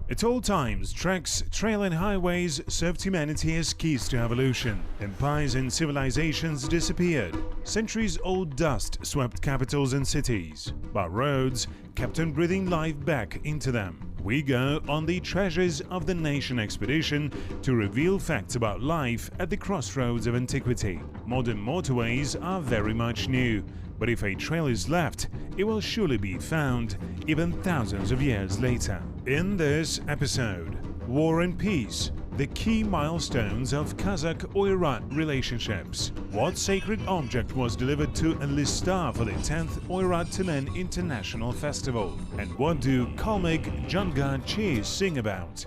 At all times, tracks, trail and highways served humanity as keys to evolution. Empires and civilizations disappeared. Centuries-old dust swept capitals and cities, but roads kept on breathing life back into them. We go on the Treasures of the Nation expedition to reveal facts about life at the crossroads of antiquity. Modern motorways are very much new, but if a trail is left, it will surely be found even thousands of years later. In this episode, War and Peace, the key milestones of Kazakh-Oirat relationships. What sacred object was delivered to Elista for the 10th Oyrad Tumen International Festival? And what do Kalmyk dzhangarchi sing about?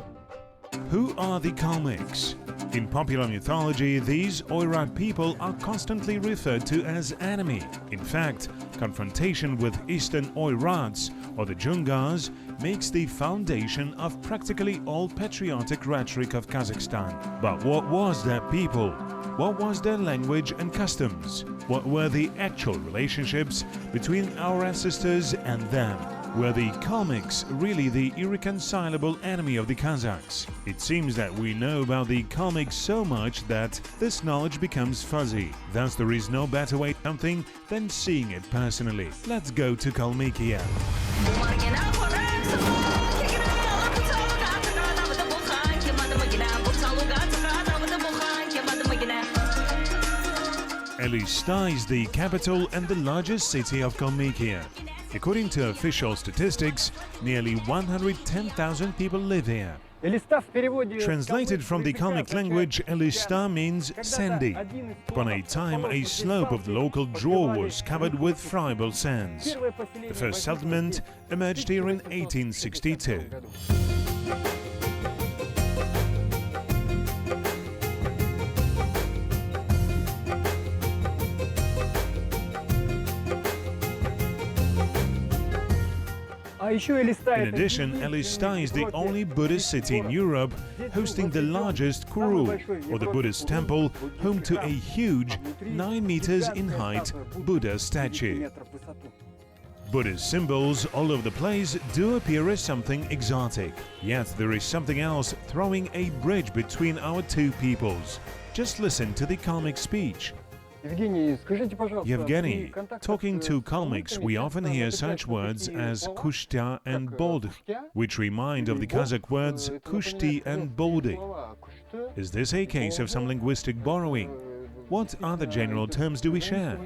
Who are the Kalmyks? In popular mythology, these Oyrad people are constantly referred to as enemy. In fact, confrontation with Eastern Oyrats, or the dzhangars, makes the foundation of practically all patriotic rhetoric of Kazakhstan. But what was their people? What was their language and customs? What were the actual relationships between our ancestors and them? Were the Kalmyks really the irreconcilable enemy of the Kazakhs? It seems that we know about the Kalmyks so much that this knowledge becomes fuzzy. Thus, there is no better way to something than seeing it personally. Let's go to Kalmykia. Elista is the capital and the largest city of Kalmykia. According to official statistics, nearly 110,000 people live here. Translated from the Kalmyk language, Elista means sandy. Upon a time, a slope of the local draw was covered with friable sands. The first settlement emerged here in 1862. In addition, Elista is the only Buddhist city in Europe hosting the largest kuru, or the Buddhist temple, home to a huge 9 meters in height Buddha statue. Buddhist symbols all over the place do appear as something exotic, yet there is something else throwing a bridge between our two peoples. Just listen to the Kalmyk speech. Yevgeny, talking to Kalmyks, we often hear such words as kushtya and boldy, which remind of the Kazakh words kushti and boldy. Is this a case of some linguistic borrowing? What other general terms do we share?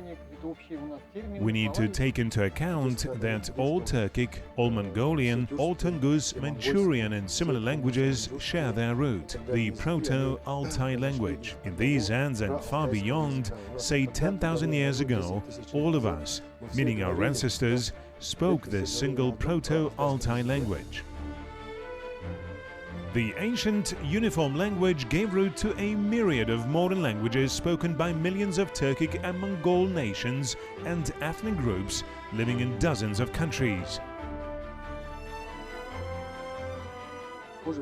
We need to take into account that Old Turkic, Old Mongolian, Old Tungus, Manchurian and similar languages share their root, the Proto-Altai language. In these ends and far beyond, say 10,000 years ago, all of us, meaning our ancestors, spoke this single Proto-Altai language. The ancient uniform language gave root to a myriad of modern languages spoken by millions of Turkic and Mongol nations and ethnic groups living in dozens of countries.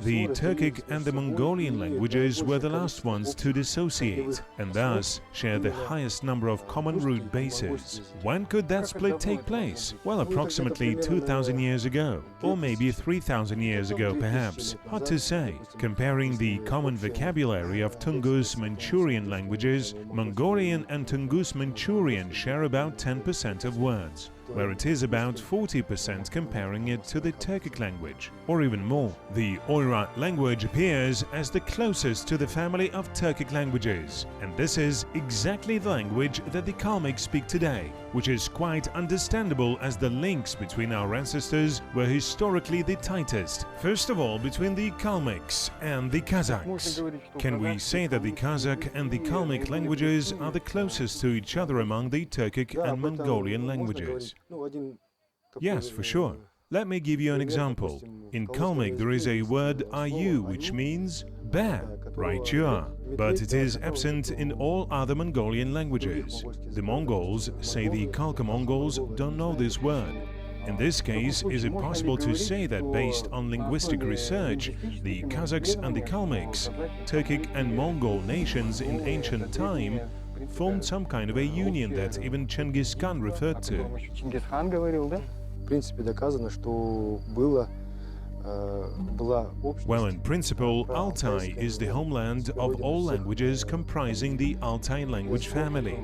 The Turkic and the Mongolian languages were the last ones to dissociate, and thus share the highest number of common root bases. When could that split take place? Well, approximately 2,000 years ago, or maybe 3,000 years ago perhaps. Hard to say. Comparing the common vocabulary of Tungus Manchurian languages, Mongolian and Tungus Manchurian share about 10% of words, where it is about 40% comparing it to the Turkic language, or even more. The Oyrad language appears as the closest to the family of Turkic languages, and this is exactly the language that the Kalmyks speak today, which is quite understandable as the links between our ancestors were historically the tightest. First of all, between the Kalmyks and the Kazakhs. Can we say that the Kazakh and the Kalmyk languages are the closest to each other among the Turkic and Mongolian languages? Yes, for sure. Let me give you an example. In Kalmyk there is a word ayu, which means bear, right you are, but it is absent in all other Mongolian languages. The Mongols say the Khalkha-Mongols don't know this word. In this case, is it possible to say that based on linguistic research, the Kazakhs and the Kalmyks, Turkic and Mongol nations in ancient time, formed some kind of a union that even Genghis Khan referred to? Well, in principle, Altai is the homeland of all languages comprising the Altai language family.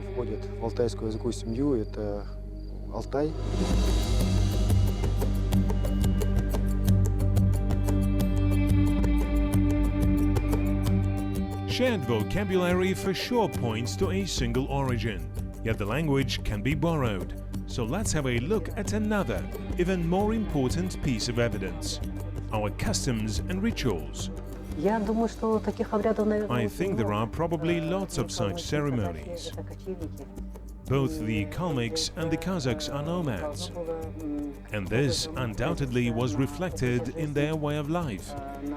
Shared vocabulary for sure points to a single origin, yet the language can be borrowed. So let's have a look at another, even more important piece of evidence: our customs and rituals. I think there are probably lots of such ceremonies. Both the Kalmyks and the Kazakhs are nomads, and this undoubtedly was reflected in their way of life,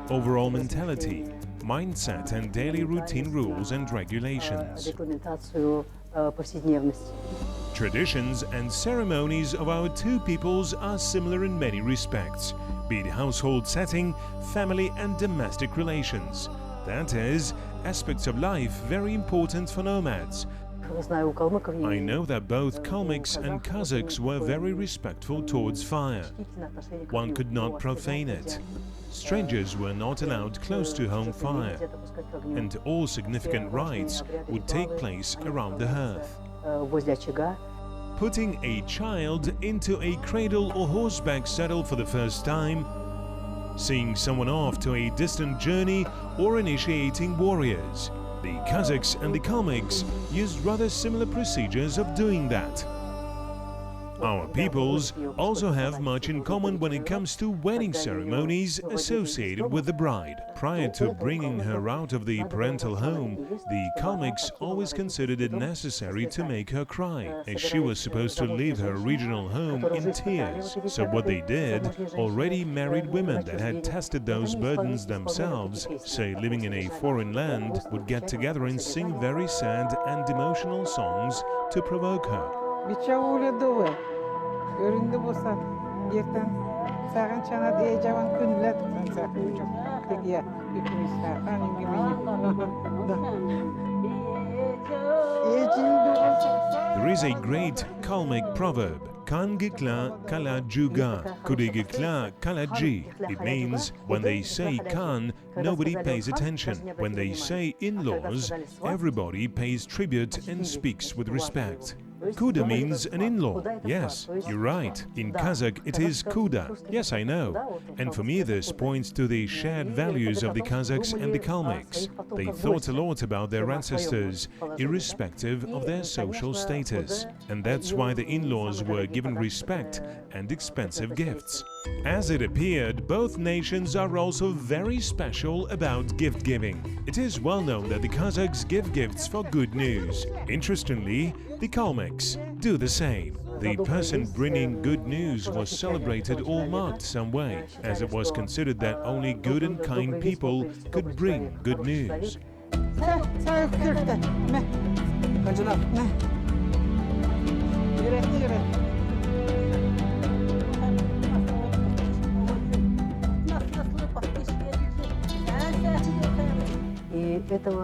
overall mentality, mindset and daily routine rules and regulations. Traditions and ceremonies of our two peoples are similar in many respects, be it household setting, family and domestic relations. That is, aspects of life very important for nomads. I know that both Kalmyks and Kazakhs were very respectful towards fire. One could not profane it. Strangers were not allowed close to home fire, and all significant rites would take place around the hearth. Putting a child into a cradle or horseback saddle for the first time, seeing someone off to a distant journey, or initiating warriors. The Kazakhs and the Kalmyks used rather similar procedures of doing that. Our peoples also have much in common when it comes to wedding ceremonies associated with the bride. Prior to bringing her out of the parental home, the Kalmyks always considered it necessary to make her cry, as she was supposed to leave her original home in tears. So what they did, already married women that had tested those burdens themselves, say living in a foreign land, would get together and sing very sad and emotional songs to provoke her. There is a great Kalmyk proverb, "Kan gikla kala juga, kude gikla kala ji." It means, when they say Kan, nobody pays attention. When they say in-laws, everybody pays tribute and speaks with respect. Kuda means an in-law. Yes, you're right. In Kazakh, it is Kuda. Yes, I know. And for me, this points to the shared values of the Kazakhs and the Kalmyks. They thought a lot about their ancestors, irrespective of their social status. And that's why the in-laws were given respect and expensive gifts. As it appeared, both nations are also very special about gift-giving. It is well known that the Kazakhs give gifts for good news. Interestingly, the Kalmyks do the same. The person bringing good news was celebrated or marked some way, as it was considered that only good and kind people could bring good news.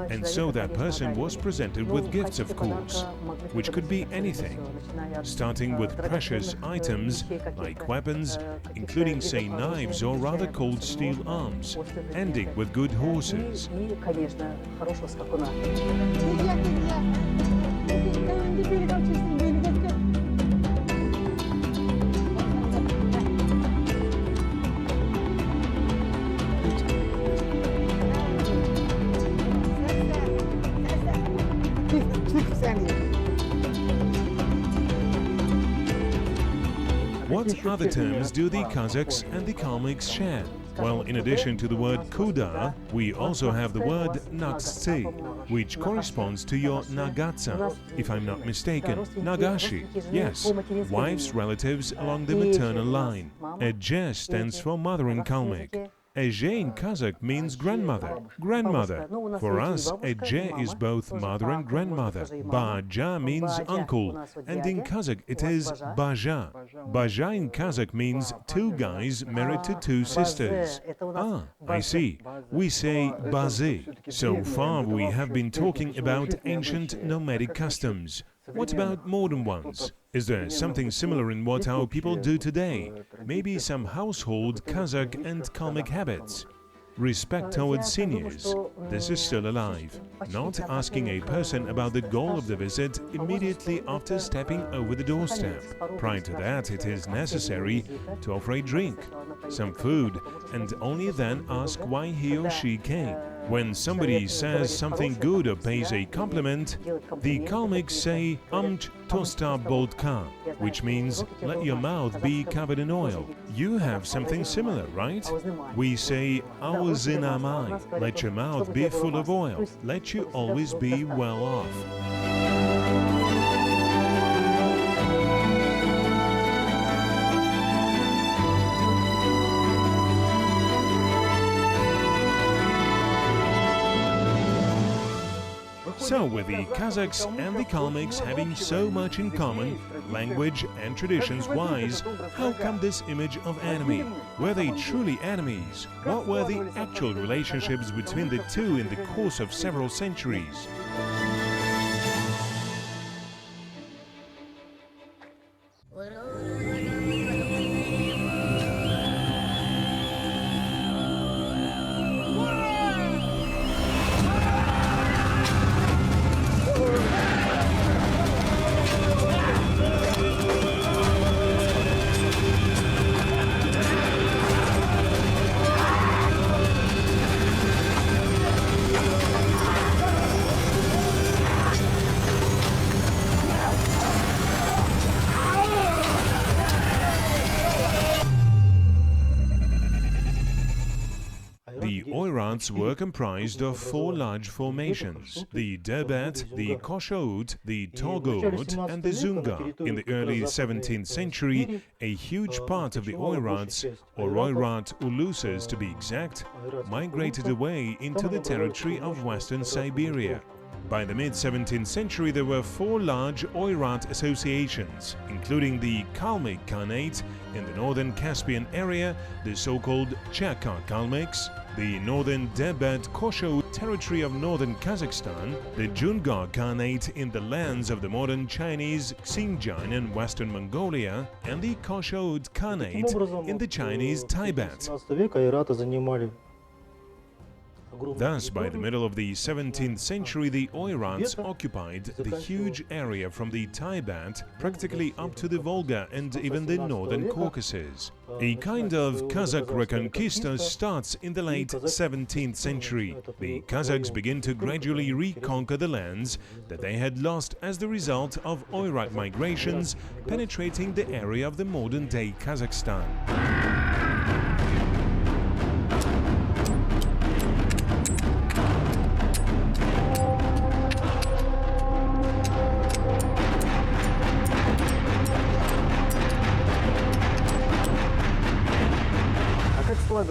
And so that person was presented with gifts, of course, which could be anything, starting with precious items like weapons, including, say, knives or rather cold steel arms, ending with good horses. What other terms do the Kazakhs and the Kalmyks share? Well, in addition to the word kuda, we also have the word nagstsy, which corresponds to your nagatsa, if I'm not mistaken. Nagashi, yes, wives' relatives along the maternal line. Edje stands for mother in Kalmyk. Edje in Kazakh means grandmother, grandmother. For us, Edje is both mother and grandmother. Baja means uncle, and in Kazakh it is Baja. Baja in Kazakh means two guys married to two sisters. Ah, I see. We say bazi. So far we have been talking about ancient nomadic customs. What about modern ones? Is there something similar in what our people do today? Maybe some household Kazakh and Kalmyk habits? Respect towards seniors. This is still alive. Not asking a person about the goal of the visit immediately after stepping over the doorstep. Prior to that, it is necessary to offer a drink, some food, and only then ask why he or she came. When somebody says something good or pays a compliment, the Kalmyks say "Amch tosta boltka," which means "let your mouth be covered in oil." You have something similar, right? We say "auzinamai," let your mouth be full of oil, let you always be well off. So, with the Kazakhs and the Kalmyks having so much in common, language and traditions-wise, how come this image of enemy? Were they truly enemies? What were the actual relationships between the two in the course of several centuries? The Oyrats were comprised of four large formations: the Derbet, the Koshout, the Togod, and the Zunga. In the early 17th century, a huge part of the Oyrats, or Oyrad Ulusas to be exact, migrated away into the territory of western Siberia. By the mid-17th century, there were four large Oirat associations, including the Kalmyk Khanate in the northern Caspian area, the so-called Cherka Kalmyks, the northern Derbet Kosho territory of northern Kazakhstan, the Dzhangarchi Khanate in the lands of the modern Chinese Xinjiang and western Mongolia, and the Koshout Khanate in the Chinese Tibet. Thus, by the middle of the 17th century, the Oyrats occupied the huge area from the Tibet practically up to the Volga and even the northern Caucasus. A kind of Kazakh reconquista starts in the late 17th century. The Kazakhs begin to gradually reconquer the lands that they had lost as the result of Oirat migrations penetrating the area of the modern-day Kazakhstan.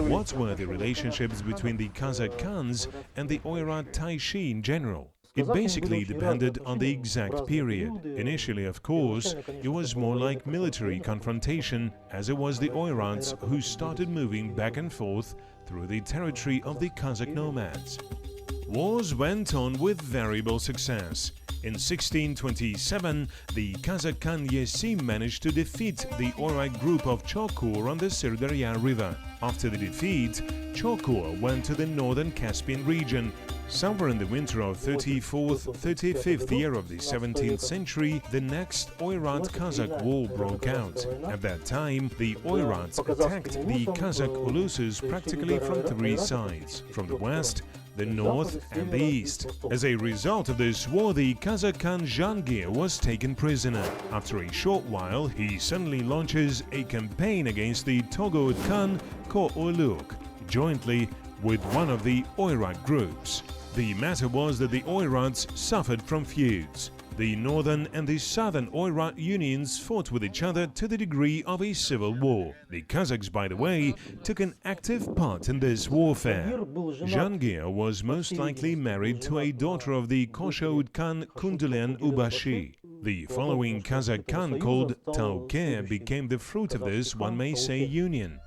What were the relationships between the Kazakh Khans and the Oyrad Taishi in general? It basically depended on the exact period. Initially, of course, it was more like military confrontation, as it was the Oyrats who started moving back and forth through the territory of the Kazakh nomads. Wars went on with variable success. In 1627, the Kazakh Khan Yesim managed to defeat the Oirat group of Chokur on the Sirdarya River. After the defeat, Chokur went to the northern Caspian region. Somewhere in the winter of 34th-35th year of the 17th century, the next Oirat-Kazakh war broke out. At that time, the Oirats attacked the Kazakh Ulusas practically from three sides: from the west, the north and the east. As a result of this war, the Kazakh Khan Dzhangarchi was taken prisoner. After a short while, he suddenly launches a campaign against the Togod Khan Ko-Uluk, jointly with one of the Oirat groups. The matter was that the Oirats suffered from feuds. The northern and the southern Oirat unions fought with each other to the degree of a civil war. The Kazakhs, by the way, took an active part in this warfare. Dzhangarchi was most likely married to a daughter of the Koshout Khan Kundulian Ubashi. The following Kazakh Khan, called Tauke, became the fruit of this, one may say, union.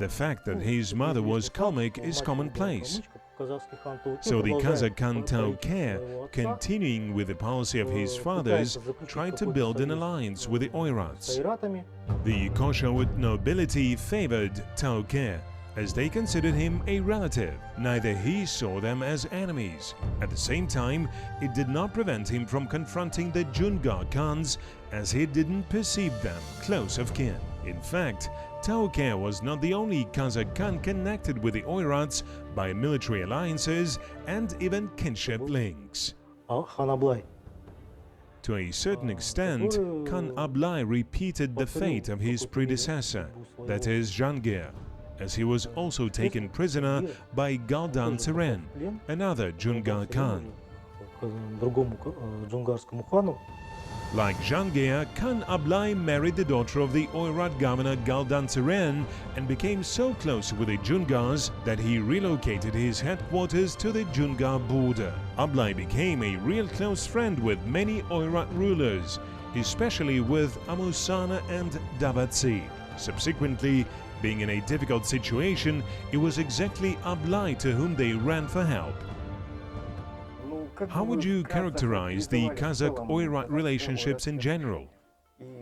The fact that his mother was Kalmyk is commonplace. So the Kazakh Khan Tauker, continuing with the policy of his fathers, tried to build an alliance with the Oyrats. The Koshawut nobility favored Tauker, as they considered him a relative. Neither he saw them as enemies. At the same time, it did not prevent him from confronting the Dzhangarchi Khans, as he didn't perceive them close of kin. In fact, Tauker was not the only Kazakh Khan connected with the Oyrats by military alliances and even kinship links. To a certain extent, Khan Ablai repeated the fate of his predecessor, that is Dzhangarchi, as he was also taken prisoner by Galdan Tseren, another Dzhangarchi Khan. Like Dzhangarchi, Khan Ablai married the daughter of the Oyrad governor Galdan Tseren and became so close with the Dzhangarchis that he relocated his headquarters to the Dzhangarchi border. Ablai became a real close friend with many Oyrad rulers, especially with Amusana and Dabatsi. Subsequently, being in a difficult situation, it was exactly Ablai to whom they ran for help. How would you characterize the Kazakh-Oirat relationships in general?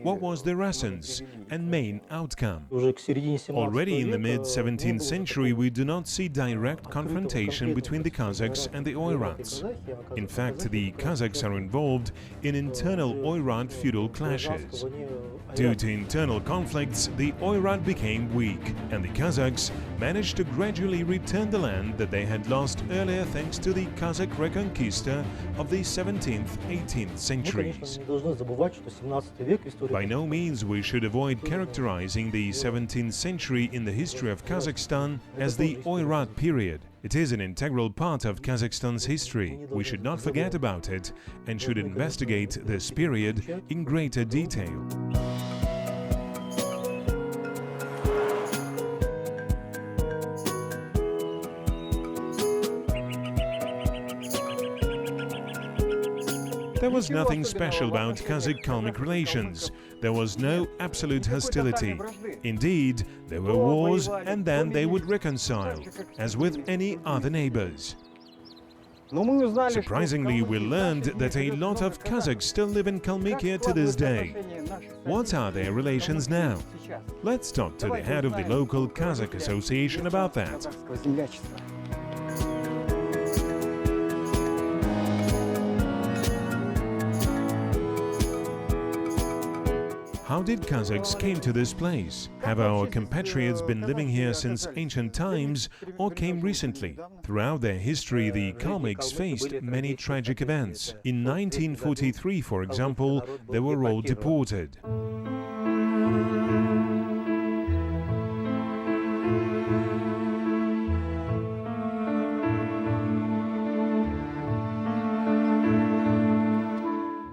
What was their essence and main outcome? Already in the mid-17th century, we do not see direct confrontation between the Kazakhs and the Oyrats. In fact, the Kazakhs are involved in internal Oyrad feudal clashes. Due to internal conflicts, the Oyrad became weak, and the Kazakhs managed to gradually return the land that they had lost earlier thanks to the Kazakh Reconquista of the 17th, 18th centuries. By no means we should avoid characterizing the 17th century in the history of Kazakhstan as the Oyrad period. It is an integral part of Kazakhstan's history. We should not forget about it and should investigate this period in greater detail. There was nothing special about Kazakh-Kalmyk relations. There was no absolute hostility. Indeed, there were wars and then they would reconcile, as with any other neighbors. Surprisingly, we learned that a lot of Kazakhs still live in Kalmykia to this day. What are their relations now? Let's talk to the head of the local Kazakh association about that. How did Kazakhs came to this place? Have our compatriots been living here since ancient times or came recently? Throughout their history, the Kalmyks faced many tragic events. In 1943, for example, they were all deported.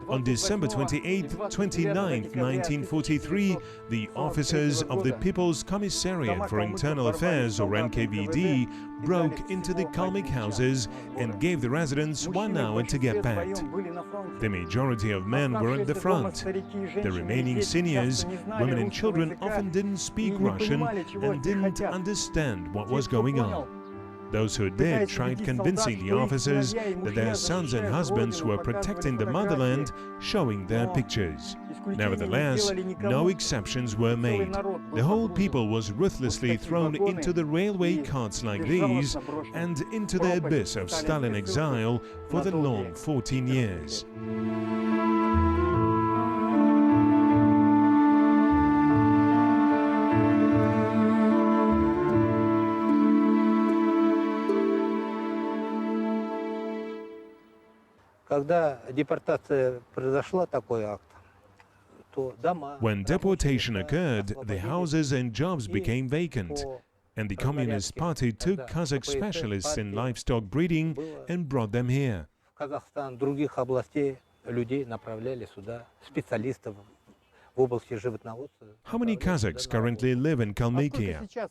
On December 29, 1943, the officers of the People's Commissariat for Internal Affairs, or NKVD, broke into the Kalmyk houses and gave the residents 1 hour to get packed. The majority of men were at the front. The remaining seniors, women and children, often didn't speak Russian and didn't understand what was going on. Those who did tried convincing the officers that their sons and husbands were protecting the motherland, showing their pictures. Nevertheless, no exceptions were made. The whole people was ruthlessly thrown into the railway carts like these and into the abyss of Stalin exile for the long 14 years. When deportation occurred, the houses and jobs became vacant, and the Communist Party took Kazakh specialists in livestock breeding and brought them here. How many Kazakhs currently live in Kalmykia?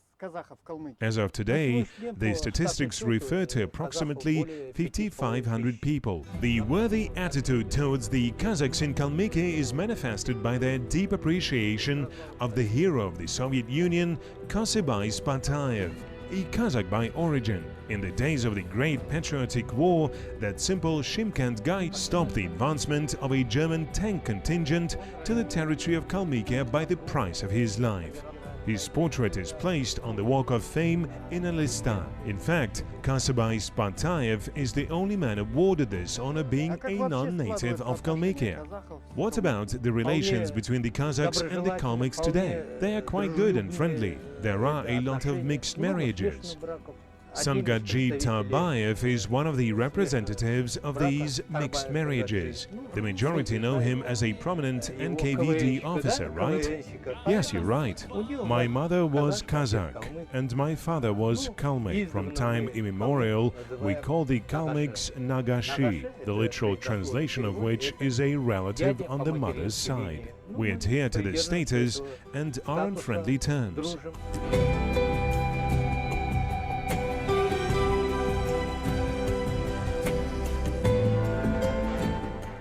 As of today, the statistics refer to approximately 5,500 people. The worthy attitude towards the Kazakhs in Kalmykia is manifested by their deep appreciation of the hero of the Soviet Union, Kosybay Spatayev. a Kazakh by origin. In the days of the Great Patriotic War, that simple Shymkent guy stopped the advancement of a German tank contingent to the territory of Kalmyk by the price of his life. His portrait is placed on the Walk of Fame in Elista. In fact, Kasabay Spatayev is the only man awarded this honor, being a non-native of Kalmykia. What about the relations between the Kazakhs and the Kalmyks today? They are quite good and friendly. There are a lot of mixed marriages. Dzhangarchi Tabayev is one of the representatives of these mixed marriages. The majority know him as a prominent NKVD officer, right? Yes, you're right. My mother was Kazakh and my father was Kalmyk. From time immemorial, we call the Kalmyks Nagashi, the literal translation of which is a relative on the mother's side. We adhere to this status and are on friendly terms.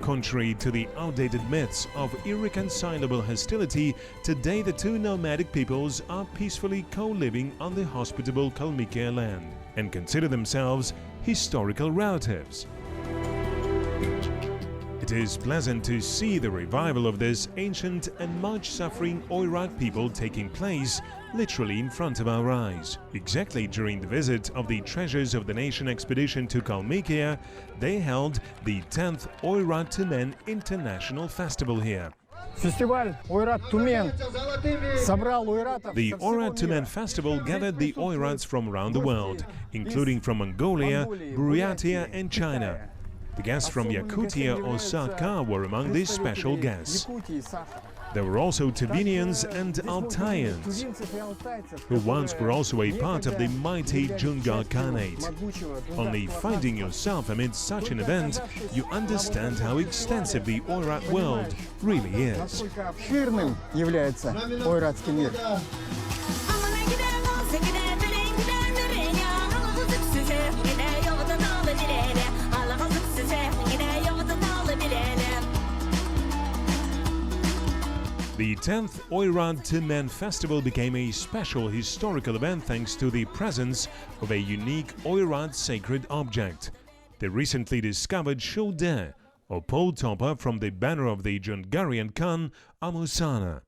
Contrary to the outdated myths of irreconcilable hostility, today the two nomadic peoples are peacefully co-living on the hospitable Kalmykia land and consider themselves historical relatives. It is pleasant to see the revival of this ancient and much-suffering Oyrad people taking place literally in front of our eyes. Exactly during the visit of the Treasures of the Nation expedition to Kalmykia, they held the 10th Oyrad Tumen International Festival here. Festival Oyrad Tumen собрал ойратов. The Oyrad Tumen Festival gathered the Oyrads from around the world, including from Mongolia, Buryatia and China. The guests from Yakutia or Sakha were among these special guests. There were also Tuvinians and Altaians, who once were also a part of the mighty Dzhangarchi Khanate. Only finding yourself amidst such an event, you understand how extensive the Oyrad world really is. Обширным является ойратский мир. The 10th Oyrad Tumen Festival became a special historical event thanks to the presence of a unique Oyrad sacred object, the recently discovered shoulder, or pole topper from the banner of the Dzhangarian Khan, Amusana.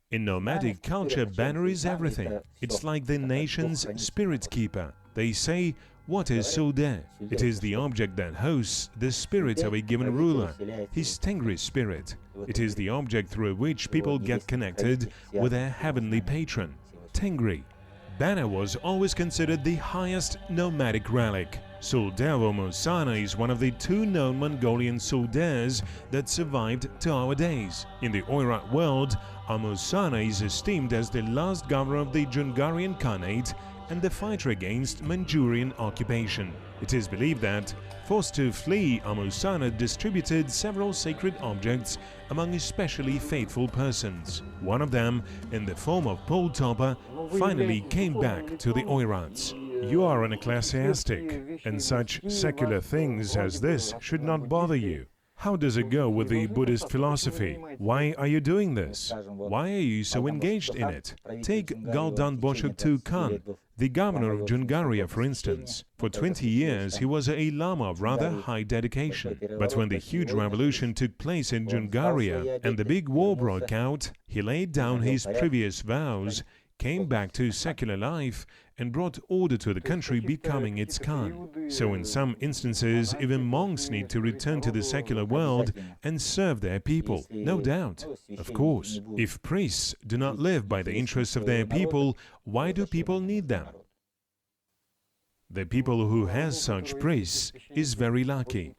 In nomadic culture, banner is everything. It's like the nation's spirit keeper. They say, what is shoulder? It is the object that hosts the spirit of a given ruler, his Tengri spirit. It is the object through which people get connected with their heavenly patron, Tengri. Banner was always considered the highest nomadic relic. Soldav Musana is one of the two known Mongolian soldars that survived to our days. In the Oyrad world, Amusana is esteemed as the last governor of the Dzhangarian Khanate and the fighter against Manchurian occupation. It is believed that, forced to flee, Amusana distributed several sacred objects among especially faithful persons. One of them, in the form of pole topper, finally came back to the Oyrads. You are an ecclesiastic, and such secular things as this should not bother you. How does it go with the Buddhist philosophy? Why are you doing this? Why are you so engaged in it? Take Galdan Boshuk Khan, the governor of Dzhangaria, for instance. For 20 years, he was a lama of rather high dedication. But when the huge revolution took place in Dzhangaria and the big war broke out, he laid down his previous vows, came back to secular life and brought order to the country, becoming its Khan. So in some instances, even monks need to return to the secular world and serve their people, no doubt. Of course, if priests do not live by the interests of their people, why do people need them? The people who has such priests is very lucky.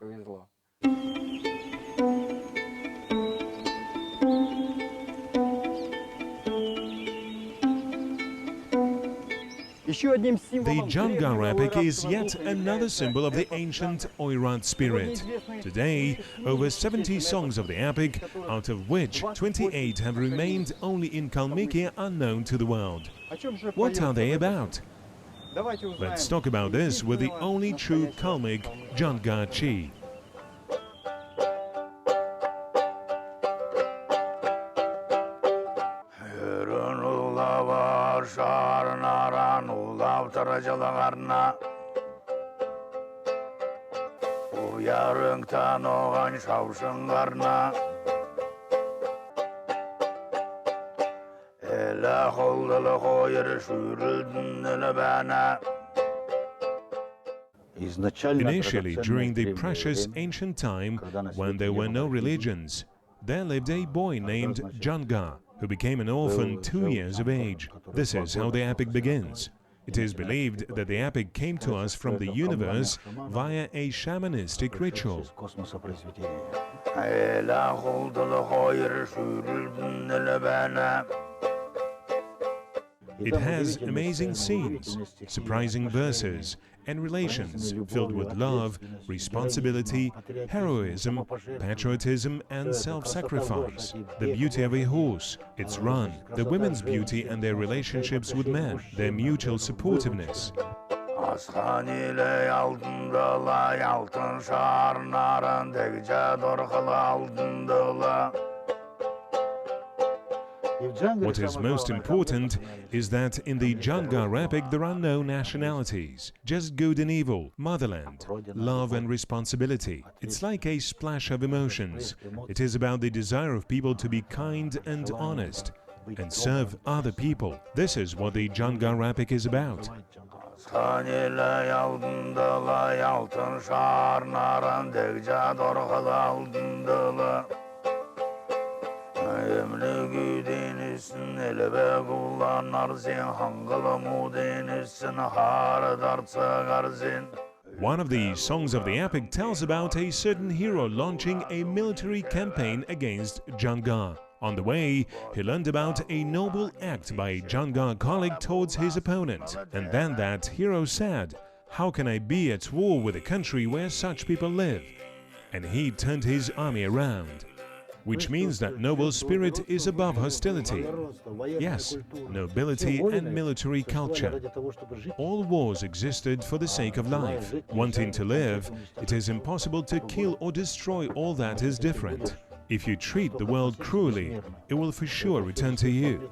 The Dzhangar epic is yet another symbol of the ancient Oyrad spirit. Today, over 70 songs of the epic, out of which 28 have remained only in Kalmykia, are known to the world. What are they about? Let's talk about this with the only true Kalmyk dzhangarchi. aracalarına Uyarınktan oğan şavşınlarına Ele koldalı koyur şürüldün ele bana Initially, during the precious ancient time when there were no religions, there lived a boy named Dzhangar, who became an orphan 2 years of age. This is how the epic begins. It is believed that the epic came to us from the universe via a shamanistic ritual. Ele koldalı koyur şürüldün ele bana It has amazing scenes, surprising verses, and relations filled with love, responsibility, heroism, patriotism, and self-sacrifice. The beauty of a horse, its run, the women's beauty and their relationships with men, their mutual supportiveness. Aslan ile altındalar, altın şarnaran, tekce dorkalı altındalar. What is most important is that in the Dzhangar epic there are no nationalities, just good and evil, motherland, love and responsibility. It's like a splash of emotions. It is about the desire of people to be kind and honest and serve other people. This is what the Dzhangar epic is about. Aslan ile altındalar, altın şarnaran, tekce dorkalı altındalar. Emri denizsin, elebe kullanlar sen, hangalamı denizsin, har dartsa garzin. One of the songs of the epic tells about a certain hero launching a military campaign against Dzhangar. On the way, he learned about a noble act by a Dzhangar colleague towards his opponent. And then that hero said, "How can I be at war with a country where such people live?" And he turned his army around. Which means that noble spirit is above hostility. Yes, nobility and military culture. All wars existed for the sake of life. Wanting to live, it is impossible to kill or destroy all that is different. If you treat the world cruelly, it will for sure return to you.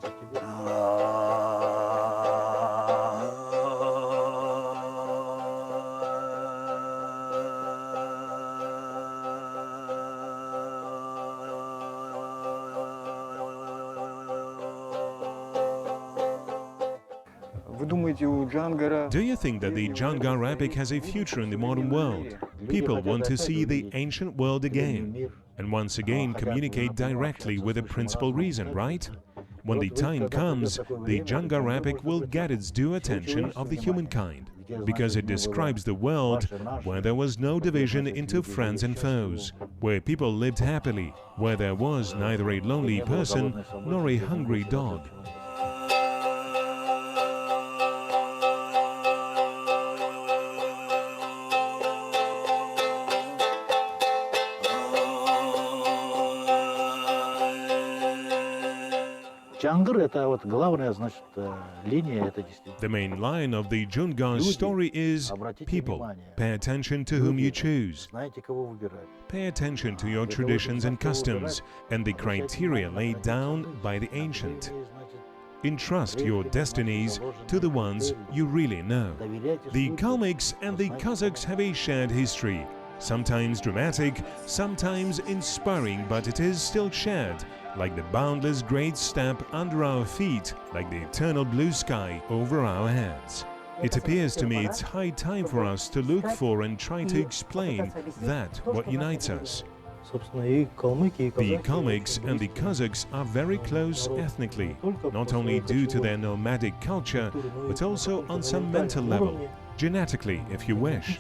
Do you think that the Dzhangar epic has a future in the modern world? People want to see the ancient world again, and once again communicate directly with the principal reason, right? When the time comes, the Dzhangar epic will get its due attention of the humankind, because it describes the world where there was no division into friends and foes, where people lived happily, where there was neither a lonely person nor a hungry dog. The main line of the Dzhangar story is people. Pay attention to whom you choose. Pay attention to your traditions and customs and the criteria laid down by the ancient. Entrust your destinies to the ones you really know. The Kalmyks and the Kazakhs have a shared history, sometimes dramatic, sometimes inspiring, but it is still shared, like the boundless great steppe under our feet, like the eternal blue sky over our heads. It appears to me it's high time for us to look for and try to explain that what unites us. The Kalmyks and the Kazakhs are very close ethnically, not only due to their nomadic culture, but also on some mental level, genetically, if you wish.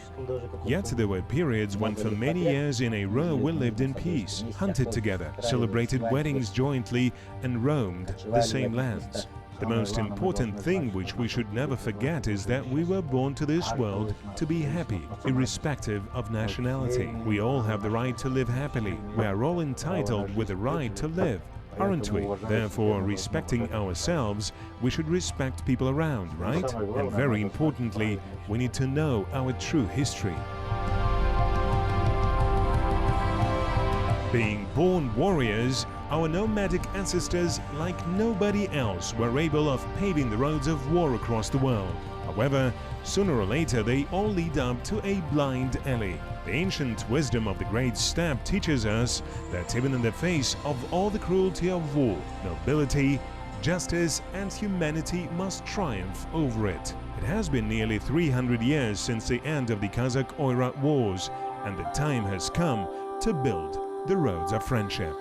Yet there were periods when for many years in a row we lived in peace, hunted together, celebrated weddings jointly, and roamed the same lands. The most important thing which we should never forget is that we were born to this world to be happy, irrespective of nationality. We all have the right to live happily. We are all entitled with the right to live, aren't we? Therefore, respecting ourselves, we should respect people around, right? And very importantly, we need to know our true history. Being born warriors, our nomadic ancestors, like nobody else, were able of paving the roads of war across the world. However, sooner or later they all lead up to a blind alley. The ancient wisdom of the Great Steppe teaches us that even in the face of all the cruelty of war, nobility, justice and humanity must triumph over it. It has been nearly 300 years since the end of the Kazakh-Oirat wars, and the time has come to build the roads of friendship.